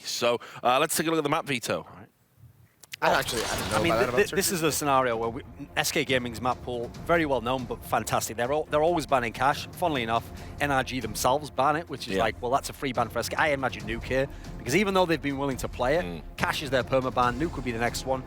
So let's take a look at the map, Vito. I didn't know this is a scenario where SK Gaming's map pool, very well known but fantastic. They're always banning cash. Funnily enough, NRG themselves ban it, which is like, well, that's a free ban for SK. I imagine Nuke here, because even though they've been willing to play it, cash is their permaban. Nuke would be the next one.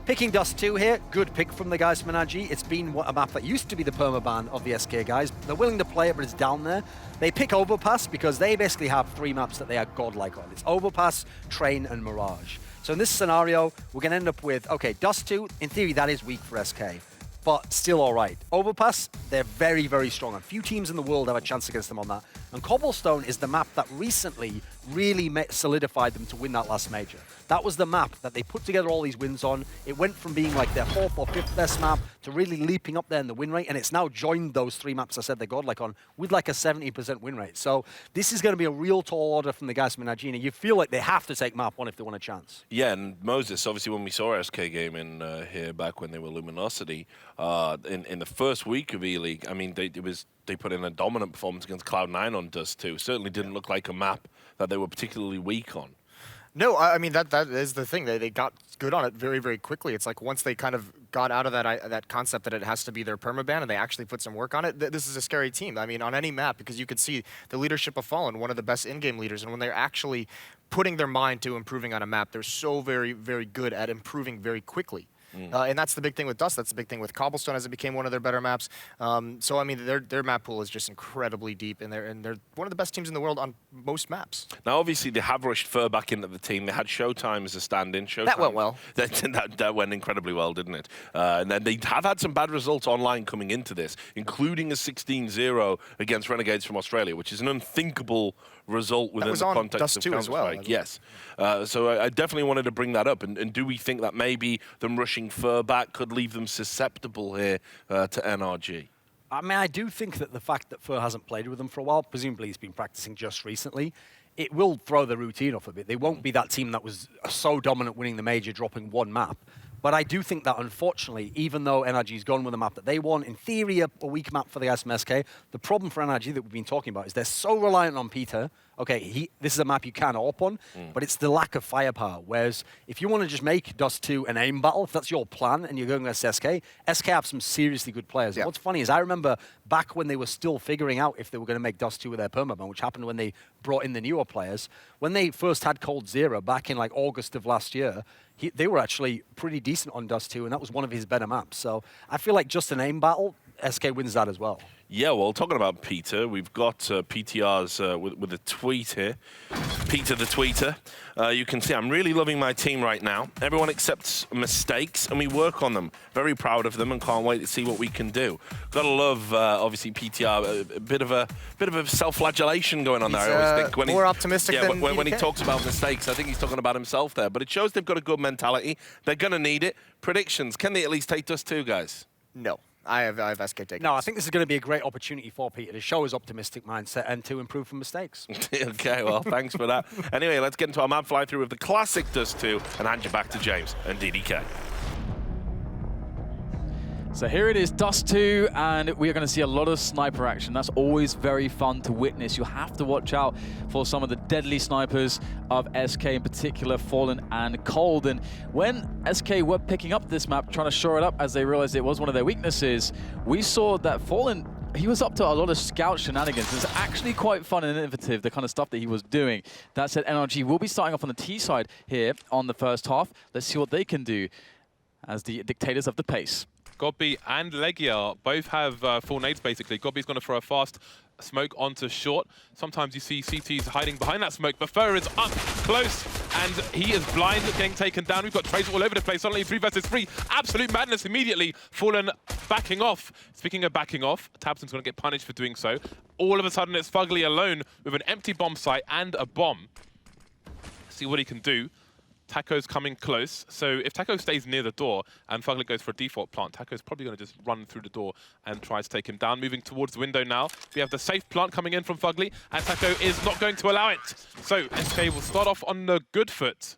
Picking Dust 2 here, good pick from the guys from NRG. It's been a map that used to be the permaban of the SK guys. They're willing to play it, but it's down there. They pick Overpass because they basically have 3 maps that they are godlike on. It's Overpass, Train, and Mirage. So in this scenario, we're going to end up with, okay, Dust 2, in theory, that is weak for SK, but still all right. Overpass, they're very, very strong. A few teams in the world have a chance against them on that. And Cobblestone is the map that recently really solidified them to win that last major. That was the map that they put together all these wins on. It went from being like their 4th or 5th best map to really leaping up there in the win rate, and it's now joined those 3 maps I said they're godlike on with like a 70% win rate. So this is going to be a real tall order from the guys from NRG. You feel like they have to take map 1 if they want a chance. Yeah, and Moses, obviously when we saw SK game in here back when they were Luminosity, in the first week of ELEAGUE, I mean, they put in a dominant performance against Cloud9 on Dust 2. Certainly didn't look like a map that they were particularly weak on. No, I mean, that is the thing. They got good on it very, very quickly. It's like once they kind of got out of that concept that it has to be their permaban and they actually put some work on it, this is a scary team. I mean, on any map, because you could see the leadership of Fallen, one of the best in-game leaders, and when they're actually putting their mind to improving on a map, they're so very, very good at improving very quickly. And that's the big thing with Dust. That's the big thing with Cobblestone as it became one of their better maps. So I mean, their map pool is just incredibly deep, and they're one of the best teams in the world on most maps. Now, obviously, they have rushed Fur back into the team. They had Showtime as a stand-in. That went well. That went incredibly well, didn't it? And then they have had some bad results online coming into this, including a 16-0 against Renegades from Australia, which is an unthinkable result within the context Dust of 2 as well. Yes. So I definitely wanted to bring that up. And do we think that maybe them rushing Fur back could leave them susceptible here to NRG? I mean, I do think that the fact that Fur hasn't played with them for a while, presumably he's been practicing just recently, it will throw the routine off a bit. They won't be that team that was so dominant winning the major, dropping 1 map. But I do think that, unfortunately, even though NRG's gone with a map that they want, in theory, a weak map for the guys from SK, the problem for NRG that we've been talking about is they're so reliant on Peter. Okay, this is a map you can AWP on, but it's the lack of firepower. Whereas if you want to just make Dust 2 an aim battle, if that's your plan and you're going against SK have some seriously good players. And what's funny is I remember back when they were still figuring out if they were going to make Dust 2 with their permaban, which happened when they brought in the newer players. When they first had Cold Zero back in like August of last year, they were actually pretty decent on Dust 2, and that was one of his better maps. So I feel like just an aim battle, SK wins that as well. Yeah, well, talking about Peter, we've got PTR's with a tweet here. Peter the tweeter. You can see I'm really loving my team right now. Everyone accepts mistakes, and we work on them. Very proud of them, and can't wait to see what we can do. Gotta love, obviously, PTR. A bit of a self-flagellation going on there. I always think when more optimistic than when he talks about mistakes, I think he's talking about himself there. But it shows they've got a good mentality. They're gonna need it. Predictions? Can they at least take Dust 2, guys? No. I have SK taking. No, I think this is going to be a great opportunity for Peter to show his optimistic mindset and to improve from mistakes. Okay, well, thanks for that. Anyway, let's get into our map fly-through of the classic Dust 2 and hand you back to James and DDK. So here it is, Dust 2, and we are going to see a lot of sniper action. That's always very fun to witness. You have to watch out for some of the deadly snipers of SK, in particular Fallen and Cold. And when SK were picking up this map, trying to shore it up as they realized it was one of their weaknesses, we saw that Fallen, he was up to a lot of scout shenanigans. It's actually quite fun and innovative, the kind of stuff that he was doing. That said, NRG will be starting off on the T side here on the first half. Let's see what they can do as the dictators of the pace. Gobby and Legia both have full nades, basically. Gobby's going to throw a fast smoke onto short. Sometimes you see CTs hiding behind that smoke, but Fur is up close, and he is blind, getting taken down. We've got trades all over the place. Suddenly 3 versus 3. Absolute madness immediately. Fallen backing off. Speaking of backing off, Tabson's going to get punished for doing so. All of a sudden, it's Fugly alone with an empty bomb site and a bomb. See what he can do. Taco's coming close, so if Taco stays near the door and Fugly goes for a default plant, Taco's probably going to just run through the door and try to take him down. Moving towards the window now, we have the safe plant coming in from Fugly, and Taco is not going to allow it. So SK will start off on the good foot.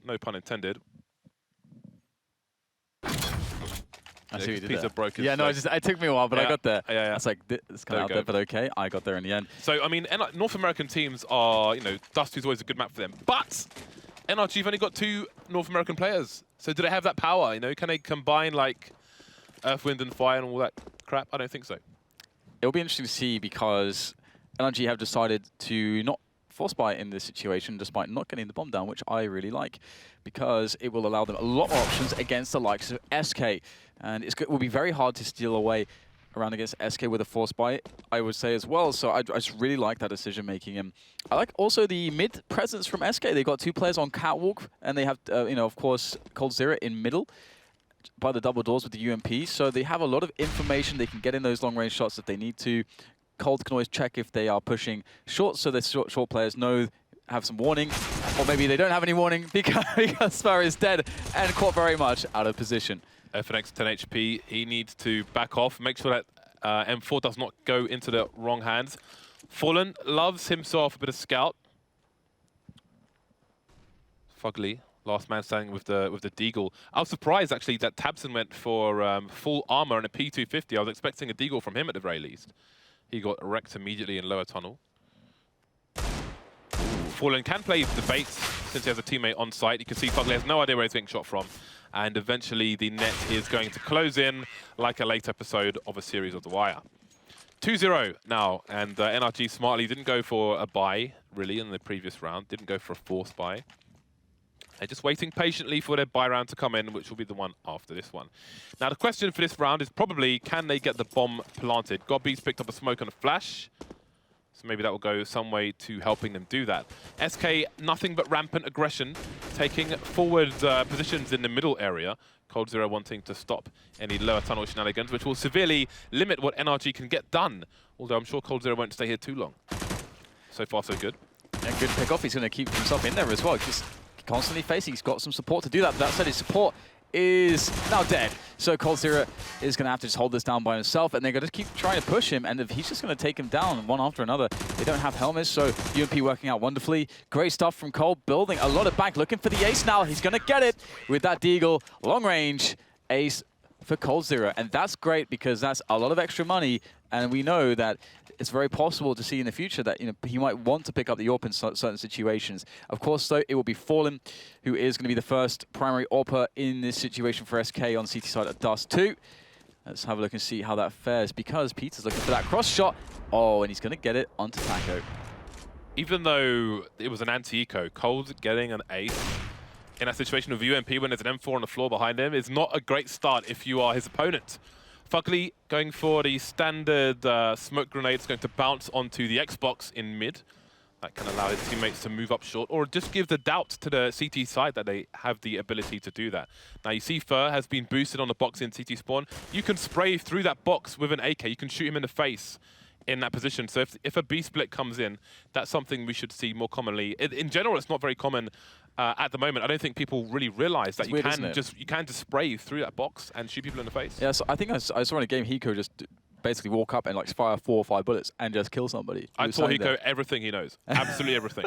No pun intended. I see what you did Peter there. broke his Yeah, no, leg. it took me a while, but I got there. Yeah. It's like, it's kind There of you out there, go. but okay, I got there in the end. So, I mean, North American teams are, Dust 2 is always a good map for them. But NRG have only got 2 North American players. So do they have that power? Can they combine like Earth, Wind and Fire and all that crap? I don't think so. It'll be interesting to see because NRG have decided to not force buy in this situation despite not getting the bomb down, which I really like because it will allow them a lot more options against the likes of SK. And it will be very hard to steal away around against SK with a force buy, I would say as well. So I just really like that decision making. And I like also the mid presence from SK. They've got 2 players on catwalk and they have, of course, coldzera in middle by the double doors with the UMP. So they have a lot of information. They can get in those long range shots if they need to. Cold can always check if they are pushing short, so the short players have some warning, or maybe they don't have any warning because Spur is dead and caught very much out of position. FNX 10 HP, he needs to back off, make sure that M4 does not go into the wrong hands. Fallen loves himself a bit of scout. Fugly, last man standing with the Deagle. I was surprised actually that Tabson went for full armor and a P250. I was expecting a Deagle from him at the very least. He got wrecked immediately in lower tunnel. Fallen can play the baits since he has a teammate on site. You can see Fugly has no idea where he's being shot from. And eventually the net is going to close in like a late episode of a series of The Wire. 2-0 now, and NRG smartly didn't go for a buy, really, in the previous round. Didn't go for a force buy. They're just waiting patiently for their buy round to come in, which will be the one after this one. Now, the question for this round is probably, can they get the bomb planted? Godbee's picked up a smoke and a flash, so maybe that will go some way to helping them do that. SK, nothing but rampant aggression, taking forward positions in the middle area. coldzera wanting to stop any lower tunnel shenanigans, which will severely limit what NRG can get done. Although I'm sure coldzera won't stay here too long. So far, so good. And good pick off. He's going to keep himself in there as well. Just constantly facing. He's got some support to do that. But that said, his support is now dead. So coldzera is going to have to just hold this down by himself, and they're going to keep trying to push him, and if he's just going to take him down one after another. They don't have helmets, so UMP working out wonderfully. Great stuff from Cole, building a lot of bank, looking for the ace now. He's going to get it with that Deagle. Long range ace for coldzera, and that's great because that's a lot of extra money, and we know that it's very possible to see in the future that he might want to pick up the AWP in certain situations. Of course, though, it will be Fallen who is going to be the first primary AWPer in this situation for SK on CT side at Dust 2. Let's have a look and see how that fares because Peter's looking for that cross shot. Oh, and he's going to get it onto Taco. Even though it was an anti-eco, Cold getting an ace in that situation with UMP when there's an M4 on the floor behind him is not a great start if you are his opponent. Fugly going for the standard smoke grenade. It's going to bounce onto the Xbox in mid. That can allow his teammates to move up short, or just give the doubt to the CT side that they have the ability to do that. Now you see Fur has been boosted on the box in CT spawn. You can spray through that box with an AK. You can shoot him in the face in that position. So if a B split comes in, that's something we should see more commonly. In general, it's not very common at the moment. I don't think people really realize that you can just spray through that box and shoot people in the face. Yeah, so I think I saw in a game Hiko just basically walk up and like fire 4 or 5 bullets and just kill somebody. I taught Hiko everything he knows. Absolutely everything.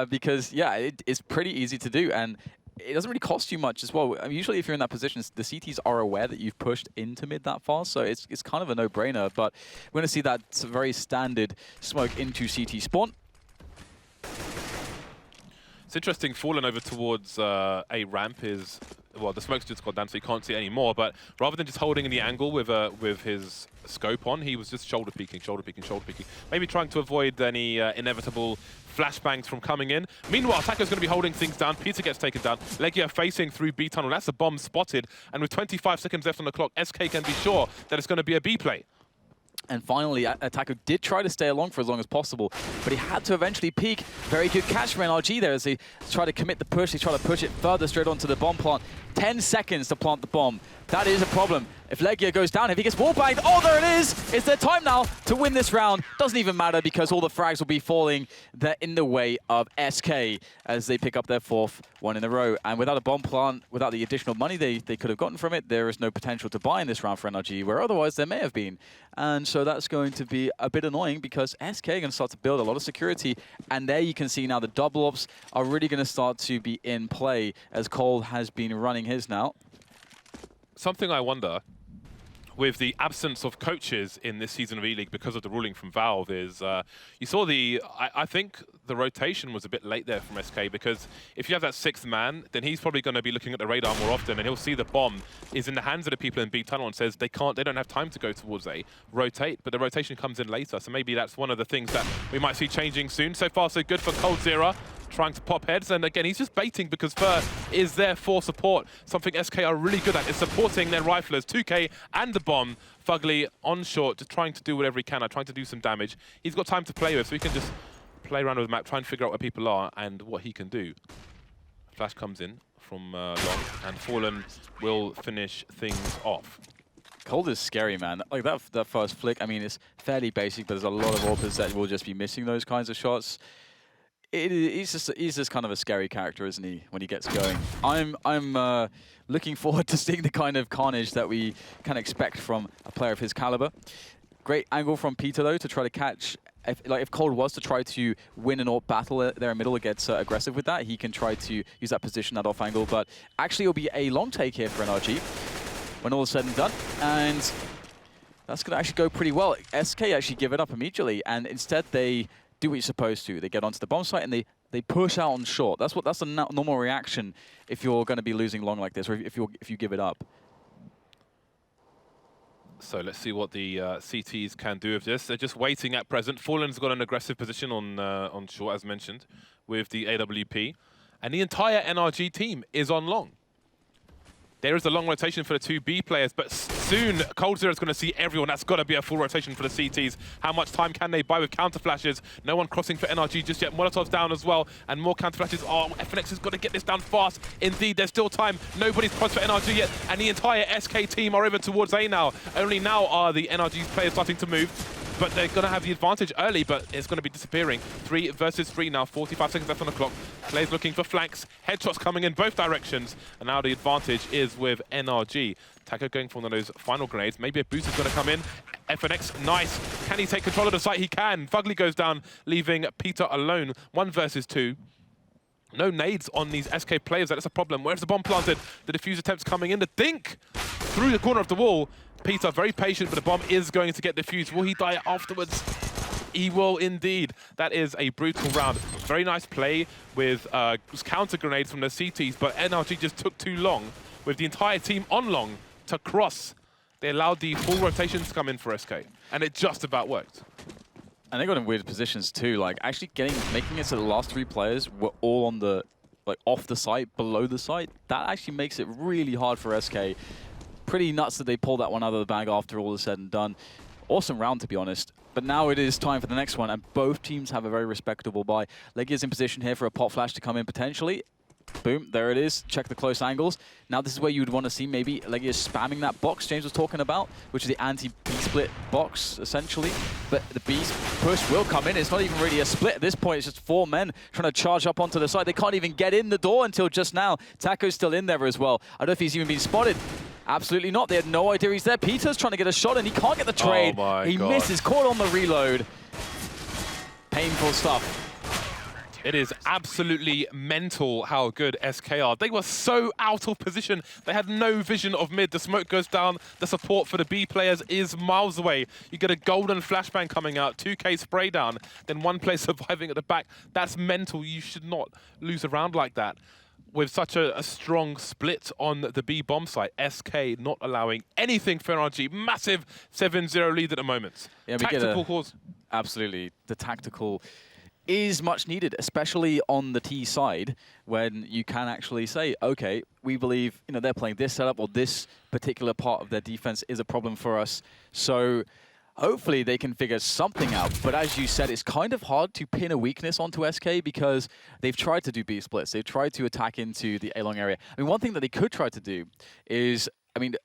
Because, yeah, it's pretty easy to do, and it doesn't really cost you much as well. I mean, usually if you're in that position, the CTs are aware that you've pushed into mid that far, so it's kind of a no-brainer. But we're going to see that very standard smoke into CT spawn. It's interesting, Fallen over towards a ramp is, well, the smoke's just gone down so you can't see it anymore, but rather than just holding in the angle with his scope on, he was just shoulder peeking, maybe trying to avoid any inevitable flashbangs from coming in. Meanwhile, Taco's going to be holding things down. Peter gets taken down. ELEAGUE facing through B tunnel. That's a bomb spotted, and with 25 seconds left on the clock, SK can be sure that it's going to be a B play. And finally, Taco did try to stay along for as long as possible, but he had to eventually peak. Very good catch from NRG there as they try to commit the push. They try to push it further straight onto the bomb plant. 10 seconds to plant the bomb. That is a problem. If ELEAGUE goes down, if he gets wallbanged, oh, there it is! It's their time now to win this round. Doesn't even matter because all the frags will be falling. They're in the way of SK as they pick up their 4th one in a row. And without a bomb plant, without the additional money they could have gotten from it, there is no potential to buy in this round for NRG, where otherwise there may have been. And so that's going to be a bit annoying because SK are going to start to build a lot of security. And there you can see now the double ops are really going to start to be in play as Cole has been running his now. something I wonder, with the absence of coaches in this season of ELEAGUE because of the ruling from Valve, is you saw I think the rotation was a bit late there from SK, because if you have that 6th man, then he's probably going to be looking at the radar more often, and he'll see the bomb is in the hands of the people in B tunnel and says they don't have time to go towards A, rotate, but the rotation comes in later. So maybe that's one of the things that we might see changing soon. So far so good for coldzera, trying to pop heads, and again he's just baiting because Fur is there for support. Something SK are really good at is supporting their riflers. 2K and the bomb. Fugly on short, just trying to do whatever he can, trying to do some damage. He's got time to play with, so he can just play around with the map, try and figure out where people are and what he can do. Flash comes in from long, and Fallen will finish things off. Cold is scary, man. Like that first flick, I mean, it's fairly basic, but there's a lot of AWPers that will just be missing those kinds of shots. He's just kind of a scary character, isn't he, when he gets going? I'm looking forward to seeing the kind of carnage that we can expect from a player of his caliber. Great angle from Peter, though, to try to catch. If Cold was to try to win an AWP battle there in middle, it gets aggressive with that. He can try to use that position, that off angle, but actually it'll be a long take here for NRG when all is said and done. And that's going to actually go pretty well. SK actually give it up immediately, and instead they do what you're supposed to. They get onto the bomb site and they push out on short. That's the normal reaction if you're going to be losing long like this, or if you give it up. So let's see what the CTs can do with this. They're just waiting at present. Fallen's got an aggressive position on short, as mentioned, with the AWP, and the entire NRG team is on long. There is a long rotation for the 2B players, but soon coldzera is going to see everyone. That's got to be a full rotation for the CTs. How much time can they buy with counter flashes? No one crossing for NRG just yet. Molotov's down as well, and more counter flashes. Oh, FNX has got to get this down fast. Indeed, there's still time. Nobody's crossed for NRG yet, and the entire SK team are over towards A now. Only now are the NRG players starting to move, but they're going to have the advantage early, but it's going to be disappearing. 3 versus 3 now, 45 seconds left on the clock. Players looking for flanks, headshots coming in both directions, and now the advantage is with NRG. Taco going for one of those final grenades. Maybe a boost is going to come in. FNX, nice. Can he take control of the site? He can. Fugly goes down, leaving Peter alone. 1 versus 2. No nades on these SK players. That's a problem. Where's the bomb planted? The defuse attempts coming in. The dink through the corner of the wall. Peter, very patient, but the bomb is going to get defused. Will he die afterwards? He will indeed. That is a brutal round. Very nice play with counter grenades from the CTs, but NRG just took too long with the entire team on long to cross. They allowed the full rotations to come in for SK, and it just about worked. And they got in weird positions too. Like actually making it so the last 3 players were all on the off the site, below the site. That actually makes it really hard for SK. Pretty nuts that they pulled that one out of the bag after all is said and done. Awesome round, to be honest. But now it is time for the next one, and both teams have a very respectable buy. Legia's in position here for a pot flash to come in potentially. Boom, there it is. Check the close angles. Now this is where you would want to see maybe Legia spamming that box James was talking about, which is the anti-B split box, essentially. But the B push will come in. It's not even really a split at this point. It's just 4 men trying to charge up onto the side. They can't even get in the door until just now. Taco's still in there as well. I don't know if he's even been spotted. Absolutely not. They had no idea he's there. Peter's trying to get a shot and he can't get the trade. Oh my he God. misses, caught on the reload. Painful stuff. It is absolutely mental how good SK are. They were so out of position. They had no vision of mid. The smoke goes down. The support for the B players is miles away. You get a golden flashbang coming out, 2K spray down, then 1 player surviving at the back. That's mental. You should not lose a round like that. With such a strong split on the B bomb site, SK not allowing anything for NRG. Massive 7-0 lead at the moment. Yeah, Tactical calls. Absolutely. The tactical is much needed, especially on the T side, when you can actually say, okay, we believe they're playing this setup or this particular part of their defense is a problem for us. So hopefully they can figure something out. But as you said, it's kind of hard to pin a weakness onto SK because they've tried to do B splits. They've tried to attack into the A-long area. I mean, one thing that they could try to do is, I mean,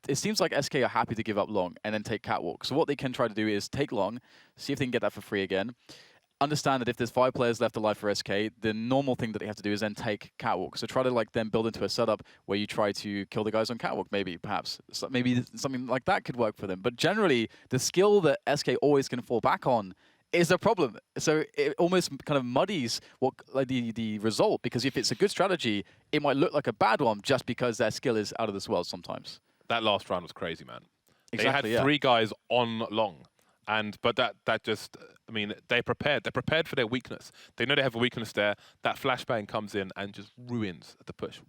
it seems like SK are happy to give up long and then take catwalk. So what they can try to do is take long, see if they can get that for free again. Understand that if there's 5 players left alive for SK, the normal thing that they have to do is then take catwalk. So try to then build into a setup where you try to kill the guys on catwalk, maybe, perhaps. So maybe something like that could work for them. But generally, the skill that SK always can fall back on is a problem. So it almost kind of muddies the result, because if it's a good strategy, it might look like a bad one just because their skill is out of this world sometimes. That last round was crazy, man. Exactly, they had 3 guys on long. But that just, I mean, they're prepared. They're prepared for their weakness. They know they have a weakness there. That flashbang comes in and just ruins the push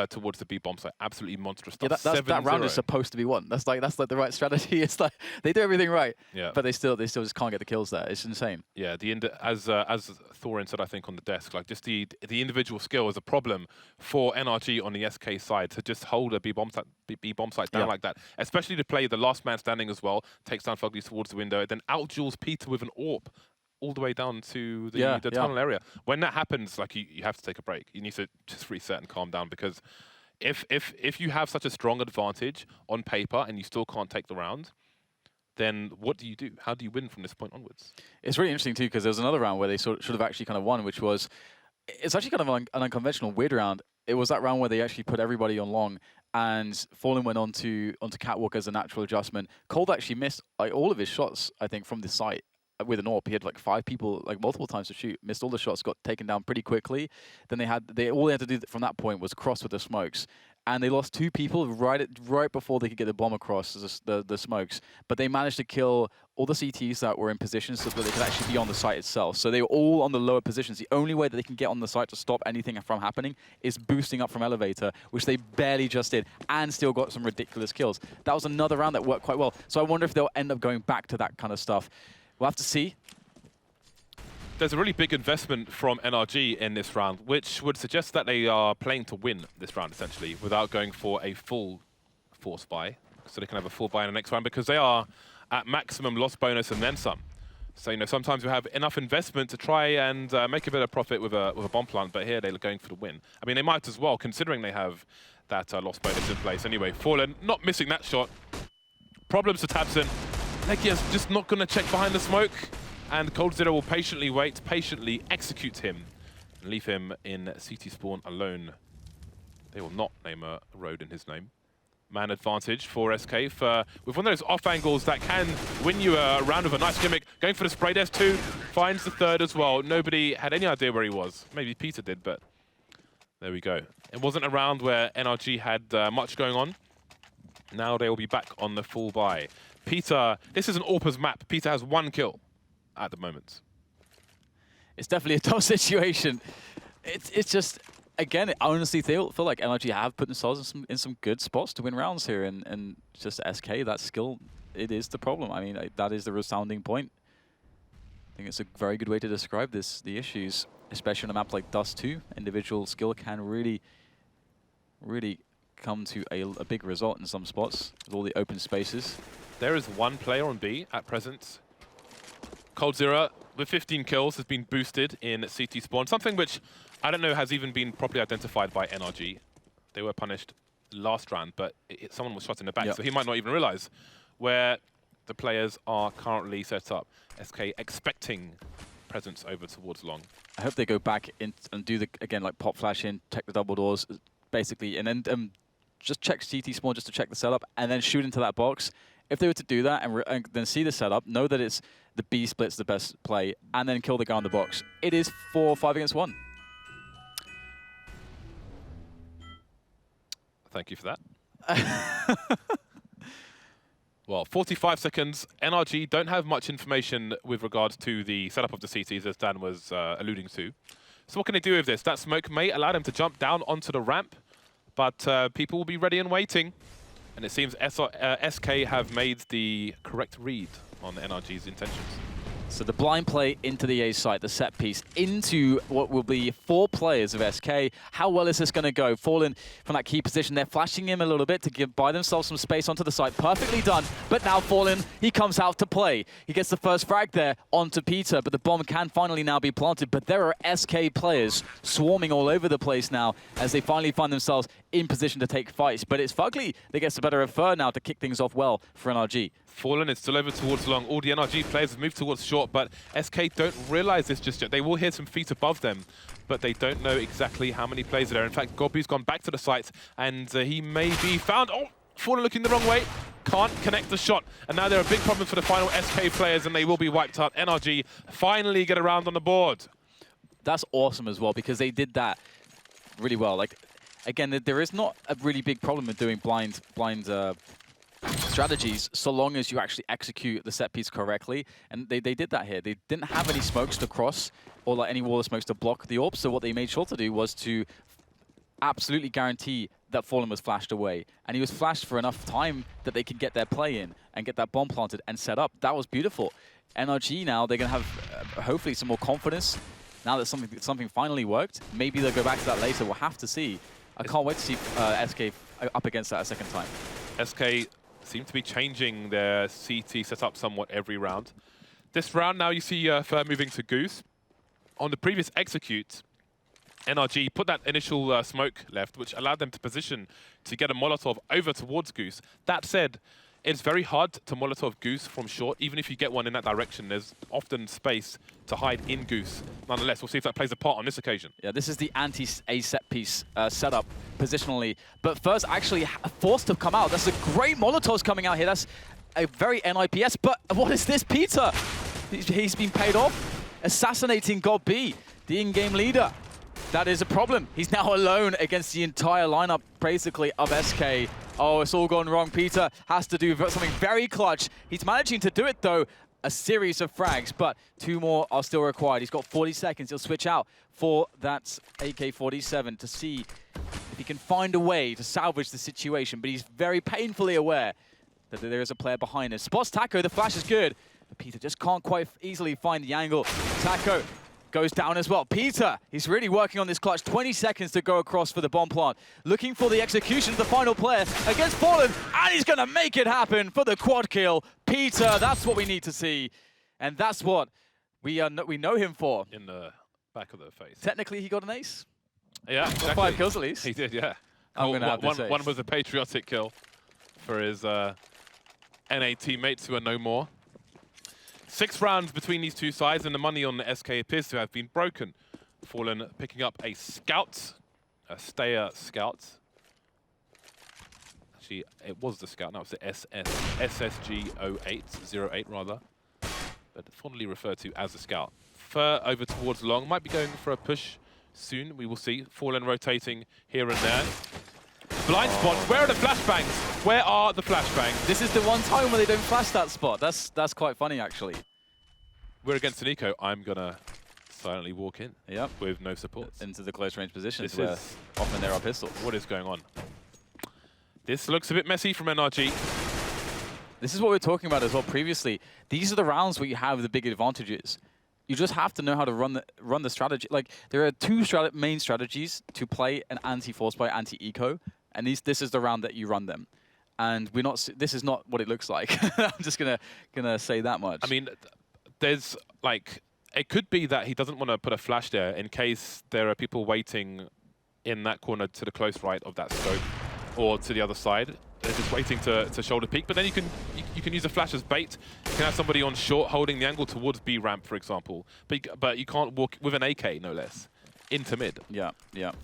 towards the B bomb site. Absolutely monstrous stuff. Yeah, that round is supposed to be won. That's like the right strategy. It's like they do everything right, but they still just can't get the kills there. It's insane. Yeah, as Thorin said, I think on the desk, like just the individual skill is a problem for NRG on the SK side to just hold a B bomb site down like that, especially to play the last man standing as well. Takes down Fugly towards the window, then out duels Peter with an AWP all the way down to the tunnel area. When that happens, like you have to take a break. You need to just reset and calm down, because if you have such a strong advantage on paper and you still can't take the round, then what do you do? How do you win from this point onwards? It's really interesting too, because there was another round where they should have actually kind of won, which was, it's actually kind of an unconventional, weird round. It was that round where they actually put everybody on long, and Fallen went onto Catwalk as a natural adjustment. Cold actually missed like all of his shots, I think, from the site. With an AWP, he had like 5 people, like multiple times to shoot, missed all the shots, got taken down pretty quickly. Then all they had to do from that point was cross with the smokes, and they lost 2 people right before they could get the bomb across the smokes. But they managed to kill all the CTs that were in positions so that they could actually be on the site itself. So they were all on the lower positions. The only way that they can get on the site to stop anything from happening is boosting up from elevator, which they barely just did, and still got some ridiculous kills. That was another round that worked quite well. So I wonder if they'll end up going back to that kind of stuff. We'll have to see. There's a really big investment from NRG in this round, which would suggest that they are playing to win this round, essentially, without going for a full force buy. So they can have a full buy in the next round, because they are at maximum loss bonus and then some. So, you know, sometimes you have enough investment to try and make a bit of profit with a bomb plant, but here they're going for the win. I mean, they might as well, considering they have that loss bonus in place. Anyway, Fallen not missing that shot. Problems for Tabson. Legia's just not going to check behind the smoke, and Cold Zero will patiently wait, patiently execute him, and leave him in CT spawn alone. They will not name a road in his name. Man advantage for SK with one of those off angles that can win you a round of a nice gimmick. Going for the spray desk too, finds the third as well. Nobody had any idea where he was. Maybe Peter did, but there we go. It wasn't a round where NRG had much going on. Now they will be back on the full buy. Peter, this is an AWPer's map. Peter has 1 kill at the moment. It's definitely a tough situation. It's just, again, I honestly feel like NRG have put themselves in some good spots to win rounds here, and just SK, that skill, it is the problem. I mean, that is the resounding point. I think it's a very good way to describe the issues, especially on a map like Dust 2. Individual skill can really come to a big result in some spots with all the open spaces. There is 1 player on B at present. Cold Zero, with 15 kills, has been boosted in CT spawn, something which I don't know has even been properly identified by NRG. They were punished last round, but someone was shot in the back, so he might not even realize where the players are currently set up. SK expecting presence over towards long. I hope they go back in and do again, like pop flash in, check the double doors, basically, and then just check CT spawn just to check the setup, and then shoot into that box. If they were to do that and then see the setup, know that it's the B split's the best play, and then kill the guy in the box, it is 4-5 against 1. Thank you for that. Well, 45 seconds. NRG don't have much information with regards to the setup of the CTs, as Dan was alluding to. So what can they do with this? That smoke may allow them to jump down onto the ramp, but people will be ready and waiting. And it seems SK have made the correct read on NRG's intentions. So the blind play into the A site, the set piece, into what will be 4 players of SK. How well is this going to go? Fallen from that key position. They're flashing him a little bit to buy themselves some space onto the site. Perfectly done. But now Fallen, he comes out to play. He gets the first frag there onto Peter, but the bomb can finally now be planted. But there are SK players swarming all over the place now as they finally find themselves in position to take fights. But it's Fugly that gets the better of Fur now to kick things off well for NRG. Fallen is still over towards long. All the NRG players have moved towards short, but SK don't realize this just yet. They will hear some feet above them, but they don't know exactly how many players are there. In fact, Gobu's gone back to the site, and he may be found. Oh, Fallen looking the wrong way. Can't connect the shot. And now there are big problems for the final SK players, and they will be wiped out. NRG finally get around on the board. That's awesome as well, because they did that really well. Like, again, there is not a really big problem with doing blind strategies so long as you actually execute the set piece correctly. And they did that here. They didn't have any smokes to cross or like any wall of smokes to block the orb. So what they made sure to do was to absolutely guarantee that Fallen was flashed away. And he was flashed for enough time that they could get their play in and get that bomb planted and set up. That was beautiful. NRG now, they're going to have hopefully some more confidence now that something finally worked. Maybe they'll go back to that later. We'll have to see. I can't wait to see SK up against that a second time. SK seem to be changing their CT setup somewhat every round. This round now you see Fer moving to Goose. On the previous execute, NRG put that initial smoke left, which allowed them to position to get a Molotov over towards Goose. That said, it's very hard to Molotov Goose from short. Even if you get one in that direction, there's often space to hide in Goose. Nonetheless, we'll see if that plays a part on this occasion. Yeah, this is the anti-A set piece setup positionally. But first, actually forced to come out. That's a great Molotovs coming out here. That's a very NIPS. But what is this, Peter? He's been paid off, assassinating God B, the in-game leader. That is a problem. He's now alone against the entire lineup, basically, of SK. Oh, it's all gone wrong. Peter has to do something very clutch. He's managing to do it, though. A series of frags, but 2 more are still required. He's got 40 seconds. He'll switch out for that AK-47 to see if he can find a way to salvage the situation. But he's very painfully aware that there is a player behind him. Spots Taco. The flash is good. But Peter just can't quite easily find the angle. Taco goes down as well. Peter, he's really working on this clutch. 20 seconds to go across for the bomb plant. Looking for the execution of the final player against Fallen, and he's going to make it happen for the quad kill. Peter, that's what we need to see, and that's what we know him for. In the back of the face. Technically, he got an ace. Yeah, exactly. 5 kills at least. He did, yeah. I'm going to have this ace. One was a patriotic kill for his NA teammates who are no more. 6 rounds between these two sides, and the money on the SK appears to have been broken. Fallen picking up a scout, a Stayer scout. Actually, it was the scout, now it's the SSG-08 rather, but fondly referred to as a scout. Fer over towards long, might be going for a push soon, we will see. Fallen rotating here and there. Blind spots, where are the flashbangs? Where are the flashbangs? This is the one time where they don't flash that spot. That's quite funny, actually. We're against an eco. I'm going to silently walk in with no supports. Into the close range positions where often there are pistols. What is going on? This looks a bit messy from NRG. This is what we were talking about as well previously. These are the rounds where you have the big advantages. You just have to know how to run the strategy. Like, there are 2 main strategies to play an anti-force by anti-eco. And this is the round that you run them, and we're not. This is not what it looks like. I'm just gonna say that much. I mean, there's like it could be that he doesn't want to put a flash there in case there are people waiting in that corner to the close right of that scope, or to the other side. They're just waiting to shoulder peek. But then you can use a flash as bait. You can have somebody on short holding the angle towards B ramp, for example. But you can't walk with an AK, no less, into mid. Yeah.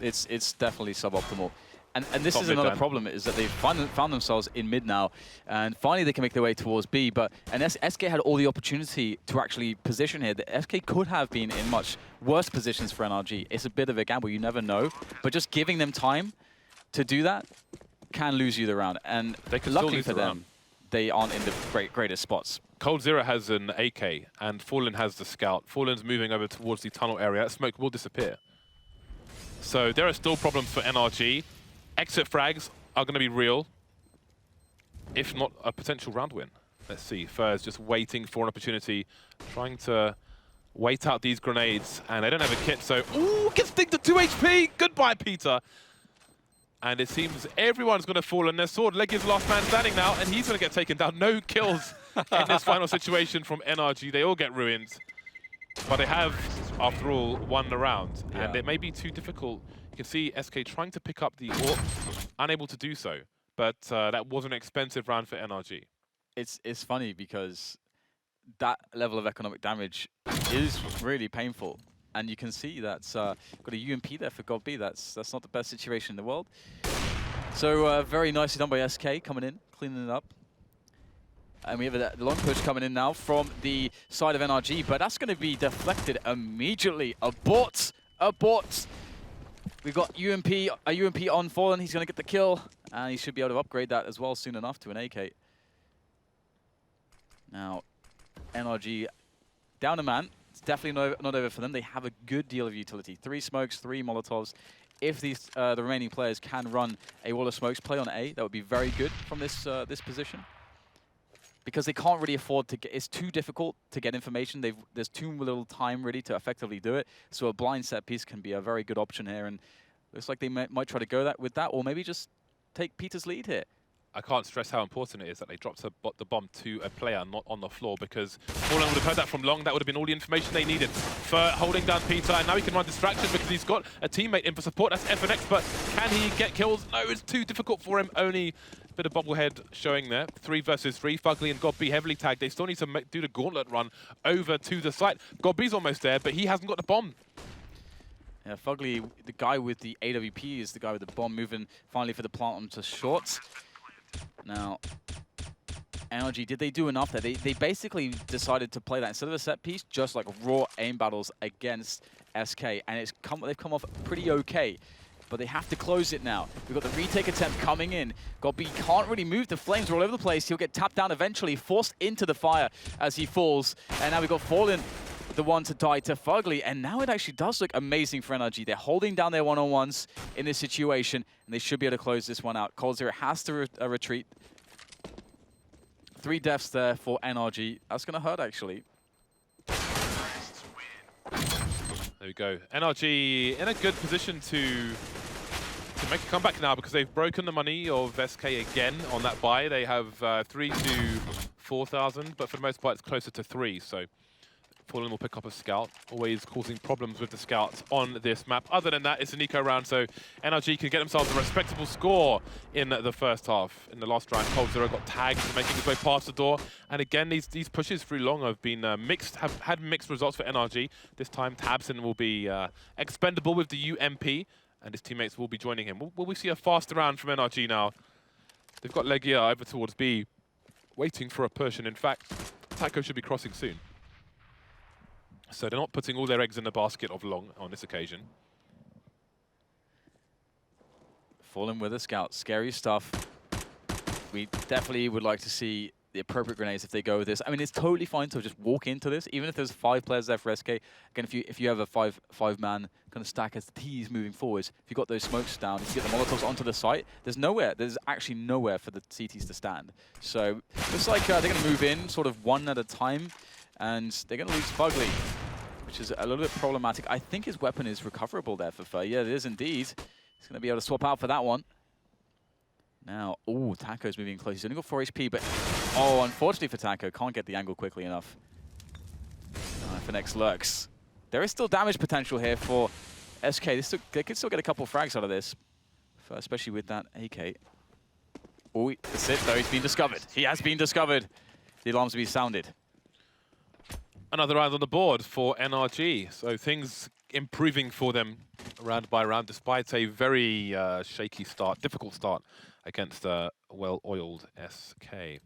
It's definitely suboptimal. And this is another problem, is that they've found themselves in mid now, and finally they can make their way towards B. And SK had all the opportunity to actually position here. The SK could have been in much worse positions for NRG. It's a bit of a gamble, you never know. But just giving them time to do that can lose you the round. And luckily for them, they aren't in the greatest spots. Cold Zero has an AK, and Fallen has the scout. Fallen's moving over towards the tunnel area. Smoke will disappear. So there are still problems for NRG. Exit frags are going to be real, if not a potential round win. Let's see. Fer's just waiting for an opportunity, trying to wait out these grenades, and they don't have a kit, so... Ooh, gets dinged to 2 HP! Goodbye, Peter! And it seems everyone's going to fall on their sword. Leg is last man standing now, and he's going to get taken down. No kills in this final situation from NRG. They all get ruined. But they have, after all, won the round. Yeah. And it may be too difficult. You can see SK trying to pick up the AWP, unable to do so. But that was an expensive round for NRG. It's funny because that level of economic damage is really painful. And you can see that's got a UMP there for God B. That's not the best situation in the world. So very nicely done by SK coming in, cleaning it up. And we have a long push coming in now from the side of NRG, but that's going to be deflected immediately. Abort! Abort! We've got a UMP on Fallen. He's going to get the kill, and he should be able to upgrade that as well soon enough to an AK. Now, NRG down a man. It's definitely not over for them. They have a good deal of utility. 3 smokes, 3 Molotovs. If these the remaining players can run a wall of smokes play on A, that would be very good from this this position. Because they can't really afford to get, it's too difficult to get information. There's too little time really to effectively do it. So a blind set piece can be a very good option here, and looks like they might try to go with that, or maybe just take Peter's lead here. I can't stress how important it is that they dropped the bomb to a player, not on the floor, because Fallen would have heard that from long. That would have been all the information they needed for holding down Peter, and now he can run distraction because he's got a teammate in for support. That's FNX, but can he get kills? No, it's too difficult for him. Only a bit of bobblehead showing there. 3 versus 3. Fugly and Godby heavily tagged. They still need to do the gauntlet run over to the site. Godby's almost there, but he hasn't got the bomb. Yeah, Fugly, the guy with the AWP, is the guy with the bomb, moving finally for the plant onto short. Now, NRG, did they do enough there? They basically decided to play that instead of a set piece, just like raw aim battles against SK, and they've come off pretty okay. But they have to close it now. We've got the retake attempt coming in. Godby can't really move. The flames are all over the place. He'll get tapped down eventually, forced into the fire as he falls. And now we've got Fallen, the one to die to Fugly. And now it actually does look amazing for NRG. They're holding down their one-on-ones in this situation, and they should be able to close this one out. coldzera has to retreat. 3 deaths there for NRG. That's going to hurt, actually. There we go. NRG in a good position to make a comeback now because they've broken the money of SK again on that buy. They have 3 to 4,000, but for the most part it's closer to 3. So Fallen will pick up a scout, always causing problems with the scouts on this map. Other than that, it's an eco round, so NRG can get themselves a respectable score in the first half. In the last round, coldzera got tagged, making his way past the door. And again, these pushes through long have been mixed, have had mixed results for NRG. This time, Tabson will be expendable with the UMP, and his teammates will be joining him. Will we see a faster round from NRG now? They've got Legia over towards B, waiting for a push, and in fact, Taco should be crossing soon. So they're not putting all their eggs in the basket of long on this occasion. Fallen with a scout. Scary stuff. We definitely would like to see the appropriate grenades if they go with this. I mean, it's totally fine to just walk into this, even if there's 5 players there for SK. Again, if you have a five-man kind of stack as the T's moving forwards, if you've got those smokes down, if you get the Molotovs onto the site, there's actually nowhere for the CTs to stand. So looks like they're going to move in sort of one at a time, and they're going to lose Fugly, which is a little bit problematic. I think his weapon is recoverable there for Fer. Yeah, it is indeed. He's going to be able to swap out for that one. Now, oh, Taco's moving close. He's only got 4 HP, but oh, unfortunately for Taco, can't get the angle quickly enough. FNX lurks. There is still damage potential here for SK. They could still get a couple of frags out of this, especially with that AK. Oh, that's it, though. He's been discovered. He has been discovered. The alarms will be sounded. Another round on the board for NRG. So things improving for them round by round, despite a very shaky start, difficult start against a well-oiled SK.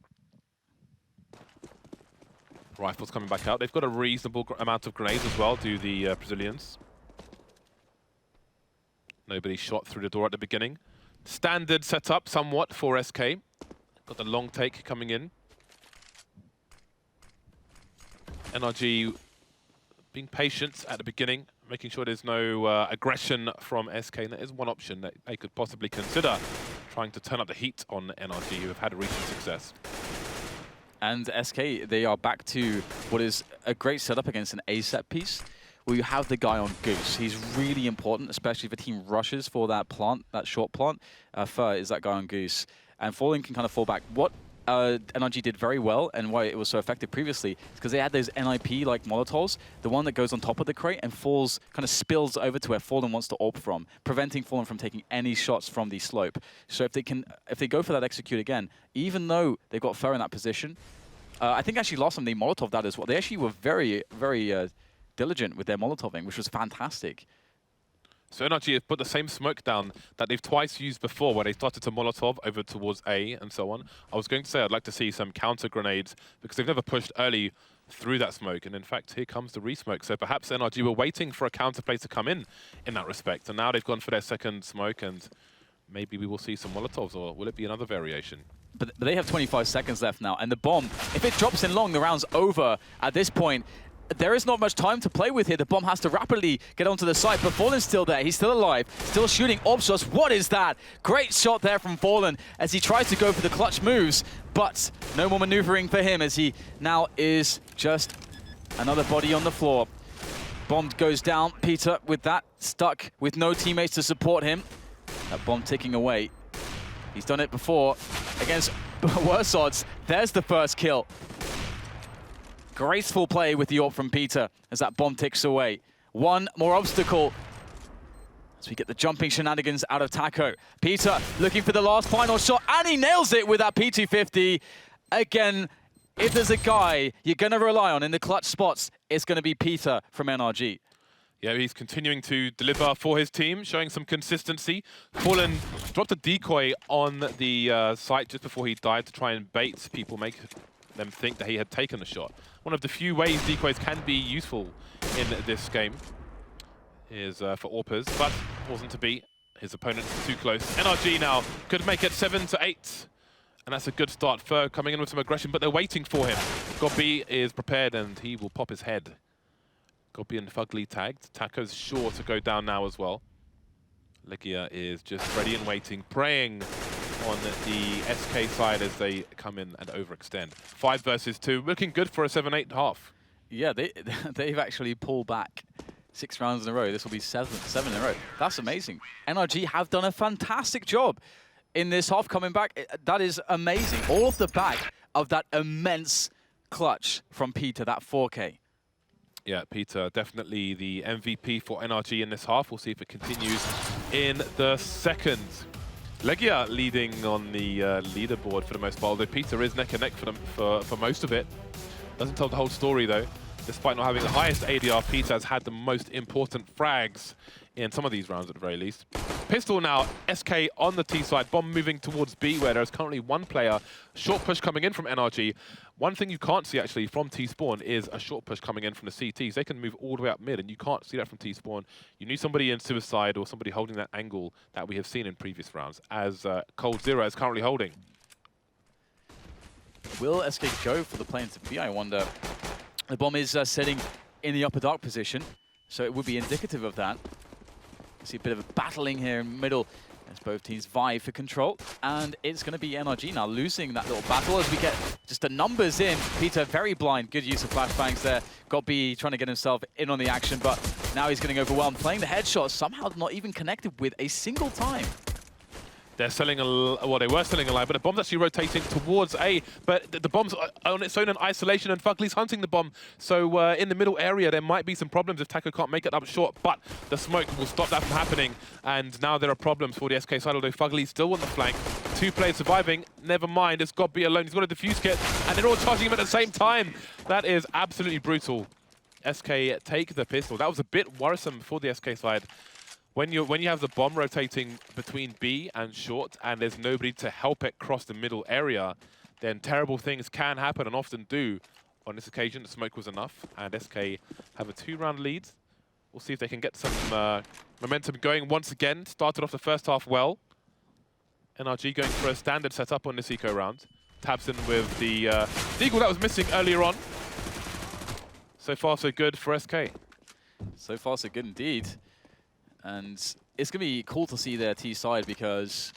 Rifles coming back out. They've got a reasonable amount of grenades as well, do the Brazilians. Nobody shot through the door at the beginning. Standard setup somewhat for SK. Got the long take coming in. NRG being patient at the beginning, making sure there's no aggression from SK. And that is one option that they could possibly consider, trying to turn up the heat on NRG, who have had a recent success. And SK, they are back to what is a great setup against an A set piece, where you have the guy on Goose. He's really important, especially if the team rushes for that plant, that short plant. Fer is that guy on Goose. And Fallen can kind of fall back. What NRG did very well, and why it was so effective previously, is because they had those NIP-like Molotovs, the one that goes on top of the crate and falls, kind of spills over to where Fallen wants to AWP from, preventing Fallen from taking any shots from the slope. So if they go for that execute again, even though they've got Fer in that position, I think actually last time they Molotov that as well. They actually were very, very diligent with their Molotoving, which was fantastic. So NRG have put the same smoke down that they've twice used before where they started to Molotov over towards A and so on. I was going to say I'd like to see some counter grenades because they've never pushed early through that smoke. And in fact, here comes the resmoke. So perhaps NRG were waiting for a counter play to come in that respect. And now they've gone for their second smoke and maybe we will see some Molotovs, or will it be another variation? But they have 25 seconds left now, and the bomb, if it drops in long, the round's over at this point. There is not much time to play with here. The bomb has to rapidly get onto the site, but Fallen's still there. He's still alive, still shooting orb shots. What is that? Great shot there from Fallen as he tries to go for the clutch moves, but no more maneuvering for him as he now is just another body on the floor. Bomb goes down. Peter with that, stuck with no teammates to support him. That bomb ticking away. He's done it before against worse odds. There's the first kill. Graceful play with the AWP from Peter as that bomb ticks away. One more obstacle as we get the jumping shenanigans out of Taco. Peter looking for the last final shot, and he nails it with that P250. Again, if there's a guy you're going to rely on in the clutch spots, it's going to be Peter from NRG. Yeah, he's continuing to deliver for his team, showing some consistency. Fallen dropped a decoy on the site just before he died to try and bait people, make them think that he had taken the shot. One of the few ways decoys can be useful in this game is for AWPers, but wasn't to be. His opponent too close. NRG now could make it 7-8. And that's a good start. Fur coming in with some aggression, but they're waiting for him. Gobi is prepared and he will pop his head. Gobi and Fugly tagged. Taco's sure to go down now as well. Legia is just ready and waiting, praying on the SK side as they come in and overextend. 5 versus 2, looking good for a 7-8 half. Yeah, they've actually pulled back 6 rounds in a row. This will be seven in a row. That's amazing. NRG have done a fantastic job in this half coming back. That is amazing. All off the back of that immense clutch from Peter, that 4K. Yeah, Peter, definitely the MVP for NRG in this half. We'll see if it continues in the second. Legia leading on the leaderboard for the most part, although Peter is neck and neck for them for most of it. Doesn't tell the whole story though. Despite not having the highest ADR, Peter has had the most important frags in some of these rounds at the very least. Pistol now, SK on the T side, bomb moving towards B where there's currently one player. Short push coming in from NRG. One thing you can't see actually from T-Spawn is a short push coming in from the CTs. They can move all the way up mid and you can't see that from T-Spawn. You need somebody in suicide or somebody holding that angle that we have seen in previous rounds, as Cold Zero is currently holding. Will SK go for the play into B, I wonder? The bomb is sitting in the upper dark position, so it would be indicative of that. See a bit of a battling here in the middle as both teams vie for control, and it's going to be NRG now losing that little battle as we get just the numbers in. Peter very blind, good use of flashbangs there. Gobi trying to get himself in on the action, but now he's getting overwhelmed. Playing the headshot, somehow not even connected with a single time. They're selling well, they were selling a line, but the bomb's actually rotating towards A. But the bomb's on its own in isolation, and Fugly's hunting the bomb. So in the middle area, there might be some problems if Taco can't make it up short. But the smoke will stop that from happening. And now there are problems for the SK side, although Fugly's still on the flank. 2 players surviving. Never mind, it's got to be alone. He's got a defuse kit, and they're all charging him at the same time. That is absolutely brutal. SK take the pistol. That was a bit worrisome for the SK side. When you have the bomb rotating between B and short and there's nobody to help it cross the middle area, then terrible things can happen and often do. On this occasion, the smoke was enough and SK have a 2-round lead. We'll see if they can get some momentum going once again. Started off the first half well. NRG going for a standard setup on this eco round. Tabs in with the Deagle that was missing earlier on. So far so good for SK. So far so good indeed. And it's going to be cool to see their T side because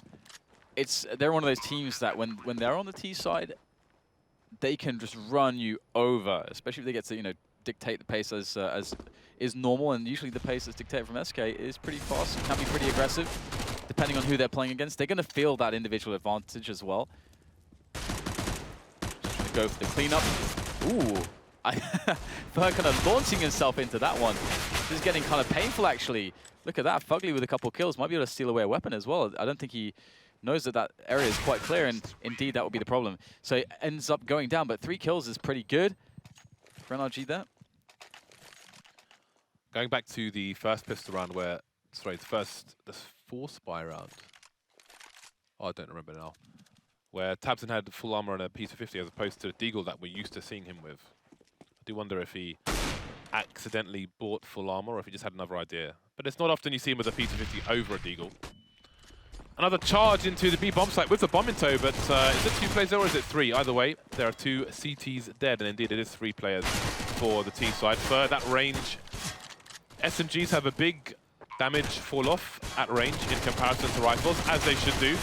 they're one of those teams that when they're on the T side, they can just run you over, especially if they get to dictate the pace as is normal. And usually the pace that's dictated from SK is pretty fast, can be pretty aggressive, depending on who they're playing against. They're going to feel that individual advantage as well. Just going to go for the cleanup. Ooh, Fur kind of launching himself into that one. This is getting kind of painful actually. Look at that, Fugly with a couple kills, might be able to steal away a weapon as well. I don't think he knows that that area is quite clear, and indeed that would be the problem. So it ends up going down, but 3 kills is pretty good for NRG there. Going back to the first pistol round where sorry, the fourth spy round. Oh, I don't remember now. Where tabseN had full armor and a P250 as opposed to the Deagle that we're used to seeing him with. I do wonder if he accidentally bought full armor or if he just had another idea. But it's not often you see him with a P250 over a Deagle. Another charge into the B bomb site with the bomb in tow, but is it 2 players there or is it 3? Either way, there are 2 CTs dead, and indeed it is 3 players for the T side. For that range, SMGs have a big damage fall off at range in comparison to rifles, as they should do.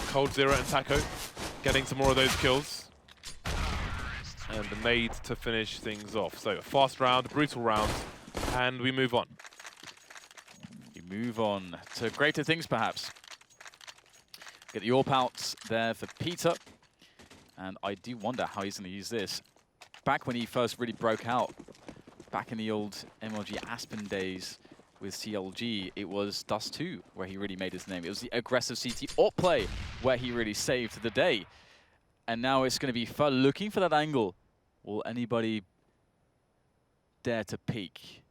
Cold Zero and Taco getting some more of those kills. And the nade to finish things off. So a fast round, brutal round, and we move on. We move on to greater things, perhaps. Get the AWP out there for Peter. And I do wonder how he's going to use this. Back when he first really broke out, back in the old MLG Aspen days with CLG, it was Dust 2 where he really made his name. It was the aggressive CT AWP play where he really saved the day. And now it's going to be Fer looking for that angle. Will anybody dare to peek?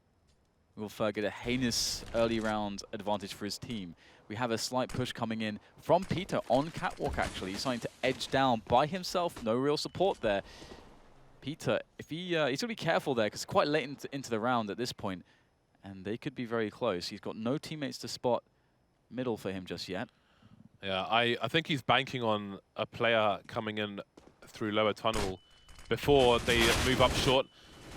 Will Fer get a heinous early round advantage for his team? We have a slight push coming in from Peter on Catwalk, actually. He's starting to edge down by himself. No real support there. Peter, if he's going to be careful there because it's quite late into the round at this point, and they could be very close. He's got no teammates to spot middle for him just yet. Yeah, I think he's banking on a player coming in through lower tunnel before they move up short.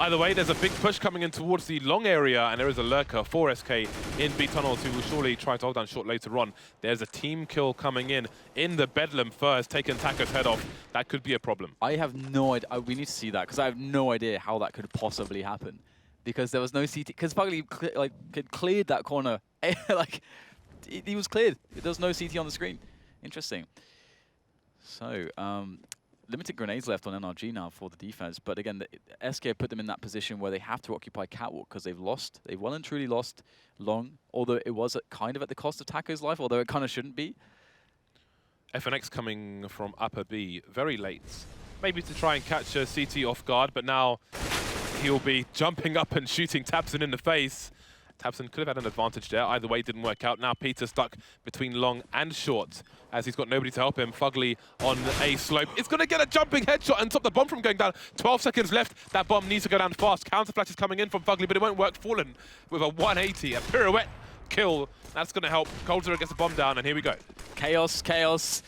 Either way, there's a big push coming in towards the long area, and there is a lurker for SK in B tunnels who will surely try to hold down short later on. There's a team kill coming in the Bedlam first, taking Taco's head off. That could be a problem. I have no idea. We need to see that because I have no idea how that could possibly happen. Because there was no CT. Because Fugly cleared that corner. Like, he was cleared. There was no CT on the screen. Interesting. So, limited grenades left on NRG now for the defense. But again, the SK put them in that position where they have to occupy Catwalk because they've lost. They've well and truly lost long. Although it was kind of at the cost of Taco's life, although it kind of shouldn't be. FNX coming from upper B very late. Maybe to try and catch a CT off guard, but now he'll be jumping up and shooting tabseN in the face. tabseN could have had an advantage there. Either way, it didn't work out. Now Peter stuck between long and short as he's got nobody to help him. Fugly on a slope. It's going to get a jumping headshot and stop the bomb from going down. 12 seconds left. That bomb needs to go down fast. Counterflash is coming in from Fugly, but it won't work. Fallen with a 180, a pirouette kill. That's going to help. Cold Zero gets the bomb down, and here we go. Chaos, chaos.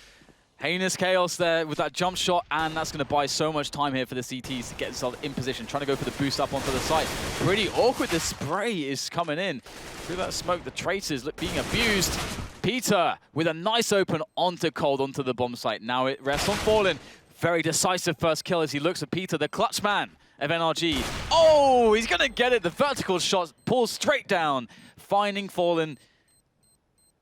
Heinous chaos there with that jump shot, and that's going to buy so much time here for the CTs to get themselves in position, trying to go for the boost up onto the site. Pretty awkward. The spray is coming in. Through that smoke, the traces being abused. Peter with a nice open onto Cold, onto the bomb site. Now it rests on Fallen. Very decisive first kill as he looks at Peter, the clutch man of NRG. Oh, he's going to get it. The vertical shot pulls straight down, finding Fallen.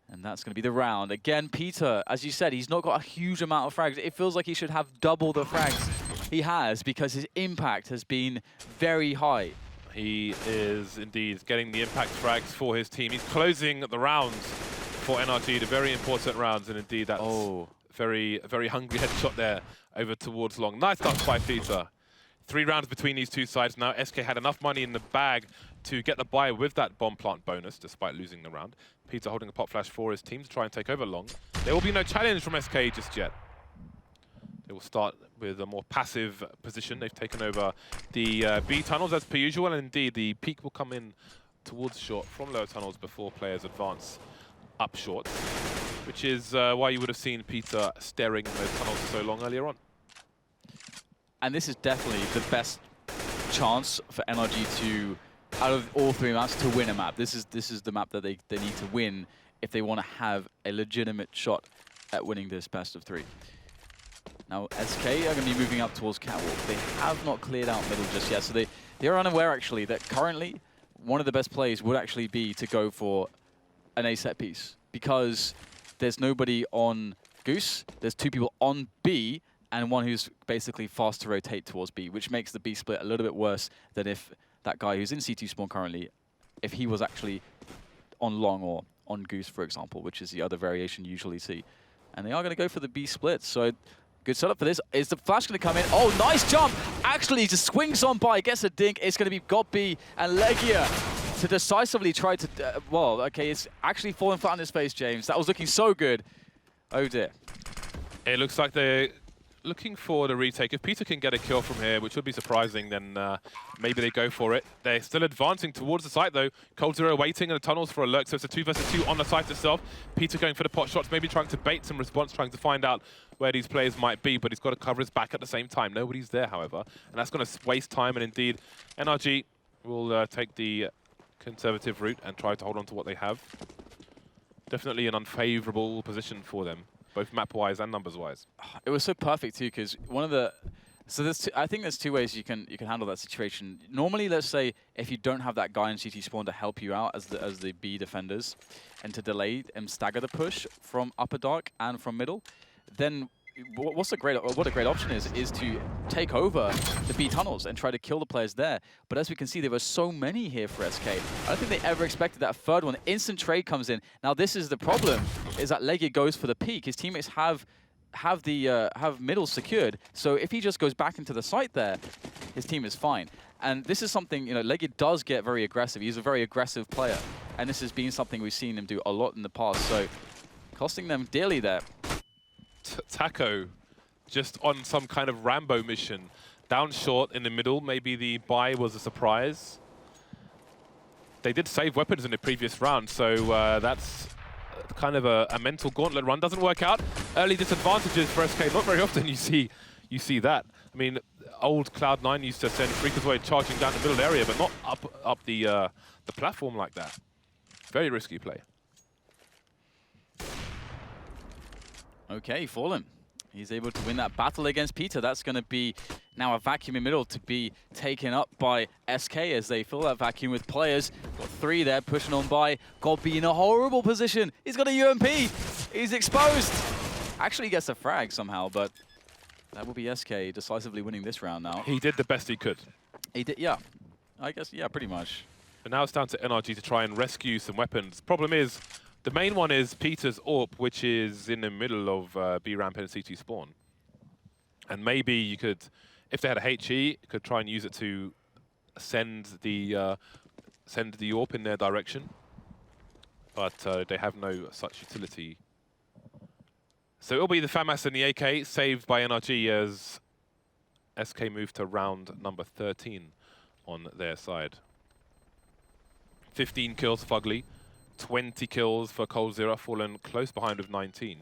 And that's going to be the round. Again, Peter, as you said, he's not got a huge amount of frags. It feels like he should have double the frags he has because his impact has been very high. He is indeed getting the impact frags for his team. He's closing the rounds for NRG, the very important rounds, and indeed that's very, very hungry headshot there over towards long. Nice touch by Peter. 3 rounds between these two sides now. SK had enough money in the bag to get the buy with that bomb plant bonus, despite losing the round. Peter holding a pop flash for his team to try and take over long. There will be no challenge from SK just yet. They will start with a more passive position. They've taken over the B tunnels as per usual, and indeed the peak will come in towards short from lower tunnels before players advance up short, which is why you would have seen Peter staring in those tunnels so long earlier on. And this is definitely the best chance for NRG to, out of all 3 maps, to win a map. This is the map that they need to win if they want to have a legitimate shot at winning this best of 3. Now, SK are going to be moving up towards Catwalk. They have not cleared out middle just yet, so they are unaware, actually, that currently one of the best plays would actually be to go for an A set piece because there's nobody on Goose, there's 2 people on B, and one who's basically fast to rotate towards B, which makes the B split a little bit worse than if that guy who's in C2 spawn currently, if he was actually on long or on Goose, for example, which is the other variation you usually see. And they are going to go for the B split, so good setup for this. Is the flash going to come in? Oh, nice jump! Actually, he just swings on by, gets a dink. It's going to be GotB and ELEAGUE to decisively try to, well, okay, it's actually falling flat on his face, James. That was looking so good. Oh dear. It looks like they're looking for the retake. If Peter can get a kill from here, which would be surprising, then maybe they go for it. They're still advancing towards the site, though. Cold Zero waiting in the tunnels for a lurk, so it's a 2 versus 2 on the site itself. Peter going for the pot shots, maybe trying to bait some response, trying to find out where these players might be, but he's got to cover his back at the same time. Nobody's there, however, and that's going to waste time, and indeed, NRG will take the conservative route and try to hold on to what they have. Definitely an unfavorable position for them, both map-wise and numbers-wise. It was so perfect too, because one of the I think there's two ways you can handle that situation. Normally, let's say if you don't have that guy in CT spawn to help you out as the B defenders, and to delay and stagger the push from upper dark and from middle, then what a great option is to take over the B tunnels and try to kill the players there. But as we can see, there were so many here for SK. I don't think they ever expected that third one. Instant trade comes in. Now this is the problem: is that ELEAGUE goes for the peak. His teammates have middle secured. So if he just goes back into the site there, his team is fine. And this is something, you know, ELEAGUE does get very aggressive. He's a very aggressive player, and this has been something we've seen him do a lot in the past. So costing them dearly there. Taco just on some kind of Rambo mission. Down short in the middle. Maybe the buy was a surprise. They did save weapons in the previous round, so that's kind of a mental gauntlet run. Doesn't work out. Early disadvantages for SK. Not very often you see that. I mean, old Cloud9 used to send Freakers away charging down the middle area, but not up the platform like that. Very risky play. Okay, Fallen. He's able to win that battle against Peter. That's going to be now a vacuum in middle to be taken up by SK as they fill that vacuum with players. Got 3 there pushing on by. Godby in a horrible position. He's got a UMP. He's exposed. Actually gets a frag somehow, but that will be SK decisively winning this round now. He did the best he could. He did, yeah. I guess, yeah, pretty much. But now it's down to NRG to try and rescue some weapons. Problem is, the main one is Peter's AWP, which is in the middle of B ramp and CT spawn. And maybe you could, if they had a HE, could try and use it to send the AWP in their direction. But they have no such utility. So it'll be the FAMAS and the AK saved by NRG as SK move to round number 13 on their side. 15 kills for Fugly. 20 kills for Cold Zero, Fallen close behind with 19.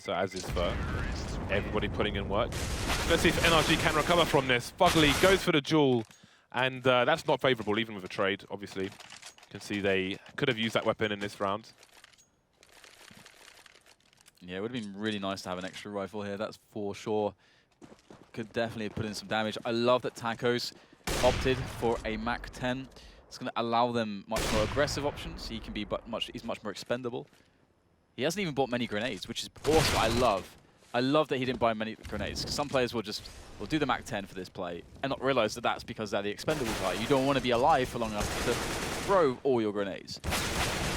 So as is for everybody putting in work. Let's see if NRG can recover from this. Fugly goes for the duel, and that's not favorable, even with a trade, obviously. You can see they could have used that weapon in this round. Yeah, it would have been really nice to have an extra rifle here, that's for sure. Could definitely put in some damage. I love that Tacos opted for a MAC-10. It's going to allow them much more aggressive options. He can be he's much more expendable. He hasn't even bought many grenades, which is awesome. I love that he didn't buy many grenades. Because some players will do the MAC-10 for this play and not realize that that's because they're the expendable guy. You don't want to be alive for long enough to throw all your grenades.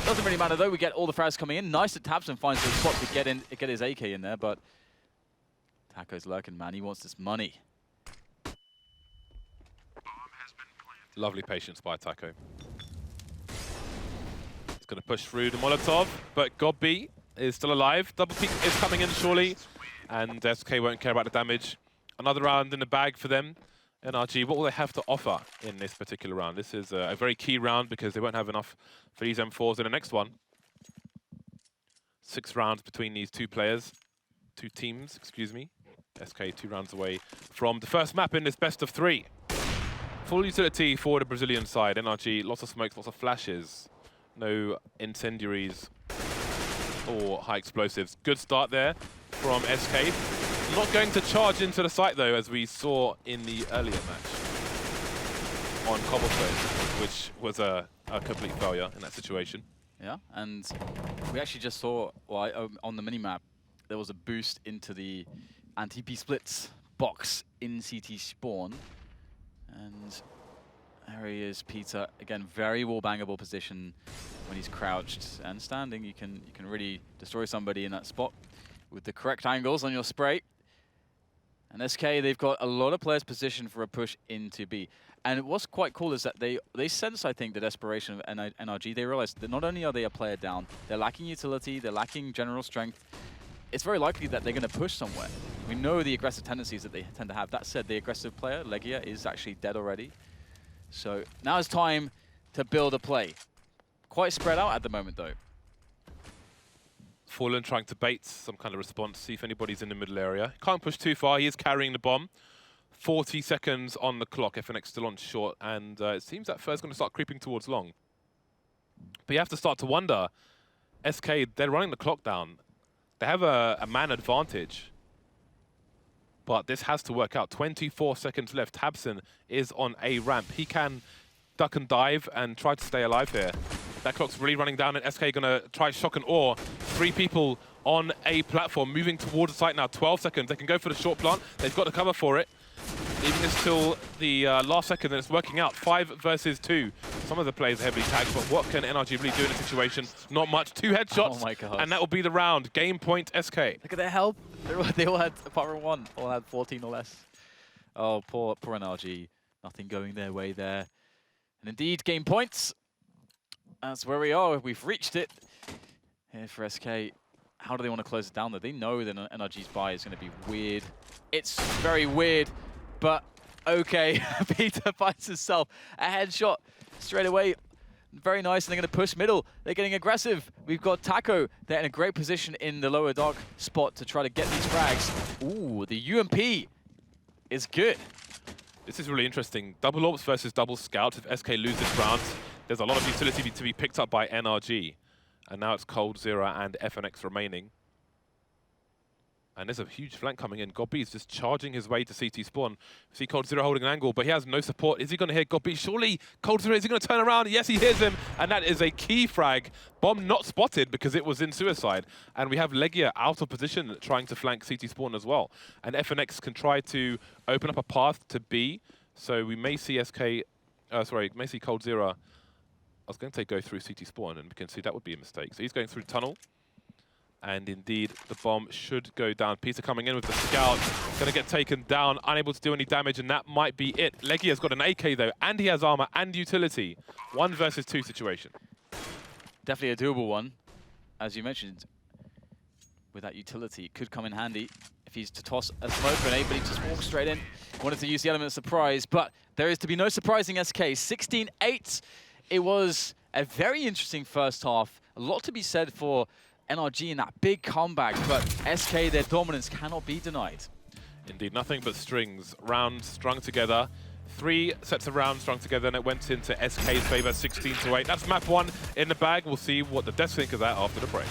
Doesn't really matter though. We get all the frags coming in. Nice that Tabson finds a spot to get his AK in there, but Taco's lurking, man. He wants this money. Lovely patience by Taco. He's going to push through the Molotov, but Godby is still alive. Double peek is coming in surely, and SK won't care about the damage. Another round in the bag for them. NRG, what will they have to offer in this particular round? This is a very key round because they won't have enough for these M4s in the next one. 6 rounds between these two teams, excuse me. SK 2 rounds away from the first map in this best of 3. Full utility for the Brazilian side. NRG, lots of smokes, lots of flashes. No incendiaries or high explosives. Good start there from SK. Not going to charge into the site though, as we saw in the earlier match on Cobblestone, which was a complete failure in that situation. Yeah, and we actually just saw, well, on the mini-map, there was a boost into the anti-P splits box in CT spawn. And there he is, Peter. Again, very wall-bangable position when he's crouched and standing. You can really destroy somebody in that spot with the correct angles on your spray. And SK, they've got a lot of players positioned for a push into B. And what's quite cool is that they sense, I think, the desperation of NRG. They realize that not only are they a player down, they're lacking utility, they're lacking general strength. It's very likely that they're going to push somewhere. We know the aggressive tendencies that they tend to have. That said, the aggressive player, ELEAGUE, is actually dead already. So now it's time to build a play. Quite spread out at the moment, though. Fallen trying to bait some kind of response, see if anybody's in the middle area. Can't push too far, he is carrying the bomb. 40 seconds on the clock, FNX still on short, and it seems that Fur's going to start creeping towards long. But you have to start to wonder, SK, they're running the clock down. They have a man advantage. But this has to work out. 24 seconds left. Tabson is on a ramp. He can duck and dive and try to stay alive here. That clock's really running down, and SK going to try shock and awe. 3 people on a platform moving towards the site now. 12 seconds. They can go for the short plant. They've got to cover for it. Leaving this till the last second, and it's working out. 5 versus 2. Some of the players are heavily tagged, but what can NRG really do in a situation? Not much. 2 headshots, Oh my God. and that will be the round. Game point, SK. Look at their help. They all had, apart from one, all had 14 or less. Oh, poor NRG. Nothing going their way there. And indeed, game points. That's where we are. We've reached it here for SK. How do they want to close it down, though? They know that NRG's buy is going to be weird. It's very weird, but okay. Peter finds himself a headshot straight away. Very nice, and they're going to push middle. They're getting aggressive. We've got Taco. They're in a great position in the lower dark spot to try to get these frags. Ooh, the UMP is good. This is really interesting. Double Ops versus double Scout. If SK lose this round, there's a lot of utility to be picked up by NRG. And now it's coldzera and FNX remaining. And there's a huge flank coming in. Gobby is just charging his way to CT spawn. See coldzera holding an angle, but he has no support. Is he going to hit Gobby? Surely coldzera, is he going to turn around? Yes, he hears him. And that is a key frag. Bomb not spotted because it was in suicide. And we have ELEAGUE out of position trying to flank CT spawn as well. And FNX can try to open up a path to B. So we may see may see coldzera. I was going to say go through CT spawn, and we can see that would be a mistake. So he's going through tunnel. And indeed, the bomb should go down. Peter coming in with the scout. Going to get taken down, unable to do any damage, and that might be it. ELEAGUE has got an AK, though, and he has armor and utility. 1 versus 2 situation. Definitely a doable one. As you mentioned, with that utility, it could come in handy if he's to toss a smoke grenade, but he just walks straight in. Wanted to use the element of surprise, but there is to be no surprising SK. 16-8. It was a very interesting first half. A lot to be said for NRG in that big comeback, but SK, their dominance cannot be denied. Indeed, nothing but strings. Rounds strung together. 3 sets of rounds strung together, and it went into SK's favor, 16-8. That's map 1 in the bag. We'll see what the devs think of that after the break.